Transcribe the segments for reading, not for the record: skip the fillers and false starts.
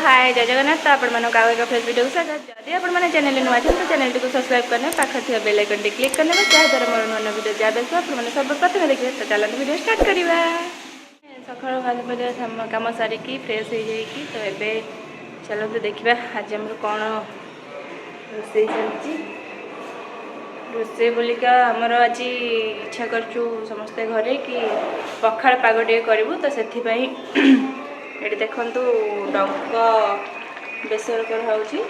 हाय जय जगन्नाथ। तो आपण मानक आउ एक फ्रेश वीडियो को स्वागत। जदि आपण माने चैनल नुआ छन तो चैनल को सब्सक्राइब करने पाखर थिया बेल आइकन टी क्लिक करने जहाँ द्वारा मोर नया वीडियो जाबे तो आपण माने सर्वप्रथम देखिए। तो चलो वीडियो स्टार्ट करवा। सकाळ गाध बजे काम सारिकी फ्रेश हो जाइकी तो एबे चलो तो देखिबा आज हमर कोन रोसे चलची। रोसे बोलिका हमर आज इच्छा करछु समस्त घरे कि पखाळ पागटे करिवु तो सेथि पई ये देखु डंक बेसर कराऊँगी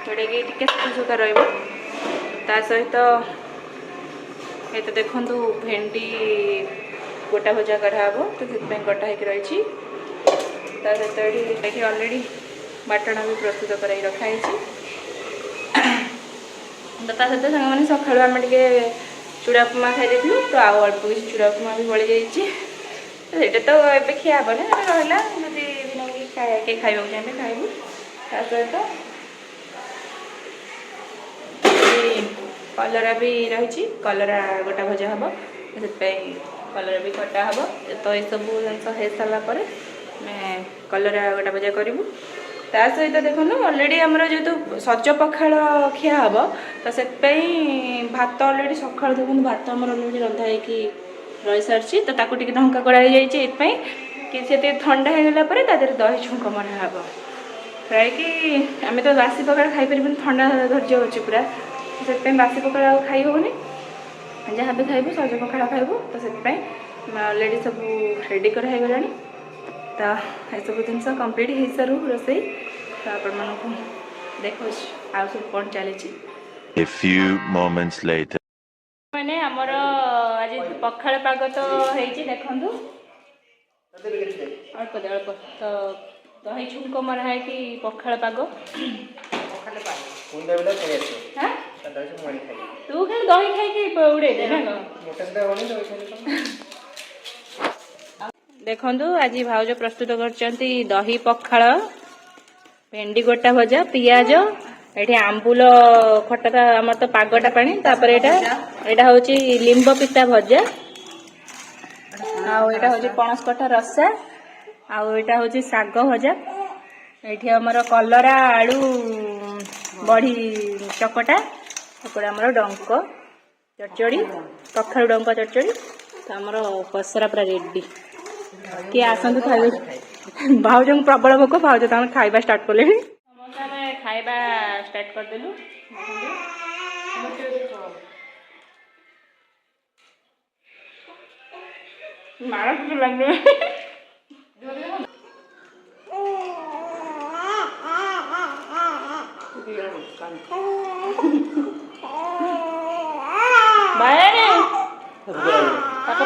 जोटा कि टे सुखा रहा सहित ये तो देखु भेंडी गोटा भजा कराब तो से कटा हो रही सहित ये ऑलरेडी बाटण भी प्रस्तुत कर रखाई तो सहित सांग मैंने सका आम टे चूड़ा उपमा खाई तो आउ अल्प किसी चूड़ा उपमा भी बड़ी जाइए तो तो ए खिया हेनी रहा जदि किए खाइबा चाहिए खाइबू ता सहित कलरा भी रही कलरा गोटा भजा हम से कलरा भी कटा हम तो ये सब जिन हो सारापर मैं कलरा गोटा भजा करूँ ता सहित देखो ऑलरेडी आमर जेहतु सज पखाड़ खिया हम तो से भात ऑलरेडी सका देखो भात आम ऑलरेडी रंधा रही सारी तो ताकू टे ढंका कराई कि से ठंडा होगला दही छुंक मरा हम प्राय कि आम तो बासी पखाड़ खाईपर ठंडा धैर्य अच्छे पूरा से बासी पखाड़ खाई होनी जहाँ भी खाइबू सज पखाड़ खाइबू तो से ऑलरेडी सब रेडी करागला तो ये सब जिन कम्प्लीट हो सारू रोसई तो आपण मानू देखो आउ सब कौन चली। A few moments later. मैंने आमर आज पखाड़ पाग तो होती देखु अल्प अल्प तो दही छुंक मरा है कि पखाड़ पाग तू खाली दही खाई उड़े देखु आज भाउज प्रस्तुत कर दही पखाड़ भेंडी गोटा भजा पियाज ये आंबुल खटा आमर तो पागटा पानी तापर यहाँ हूँ लिंब पिता भजा आउ यहाँ हूँ पणस कठा रसा आउ यहाँ हूँ शाग भजा ये आमर कलरा आलू बड़ी चकटा तापर आमर डंक चचड़ी कखारू डंक चचड़ी तो आमर पसरा पूरा रेडी किए आसतु खाइबे भाउज को प्रबल भोक भाउज तक खाइबा स्टार्ट कले खाइबा स्टार्ट करदेलु मारा कुछ लगे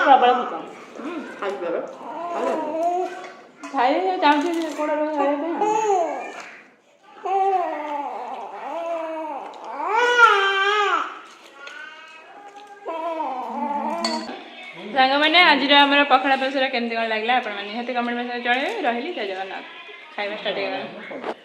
प्रबल भोक खाई चाहूँ कौड़ा खाया सांग मैंने आज आम पखाड़ पेसरा केमती कौन लगे आप निहत कमेंट में चले रही जय जगन्नाथ खाଇବା स्टार्ट हो